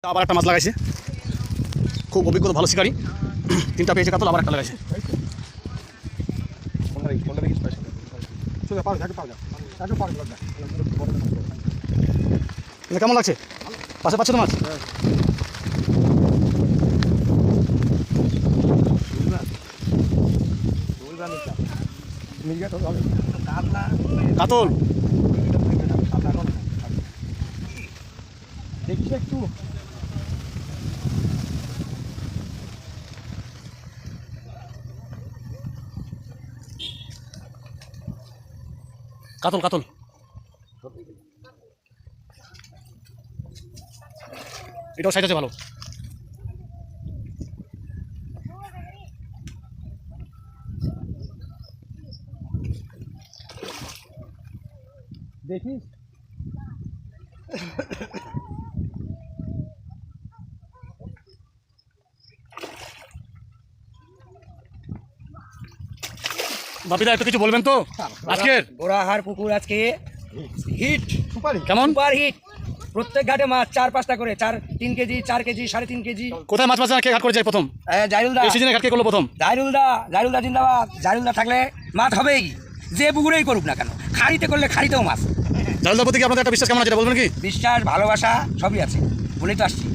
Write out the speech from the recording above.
আবার একটা মাছ লাগাইছে, খুব অভিজ্ঞ ভালো শিকারী। তিনটা পেয়েছে কাতল, আবার একটা লাগাইছে। কেমন লাগছে? পাশে পাচ্ছে তো মাছ? কাতল দেখছি একটু। কাতল কাতল এটাও সাইজ আছে ভালো। দেখিস বাপিদা একটু কিছু বলবেন তো আজকের গোড়াহার পুকুর আজকে হিট। কেমন? Super hit. প্রত্যেক ঘাটে মাছ 4-5টা করে, 3 কেজি, 4 কেজি, 3.5 কেজি। কোথায় মাছ মাছ কে ঘাট করে যায় প্রথম? জাইরুলদা। এই সিজনে ঘাট কে করলো প্রথম? জাইরুলদা জিন্দাবাদ। জাইরুলদা থাকলে মাছ হবেই, যে পুকুরেই করুক না কেন। খাড়িতে করলে খাড়িতেও মাছ। জাইরুলদার প্রতি কি আপনাদের একটা বিশ্বাস কেমন আছে এটা বলবেন কি? বিশ্বাস, ভালোবাসা সবই আছে বলেই তো আসছি।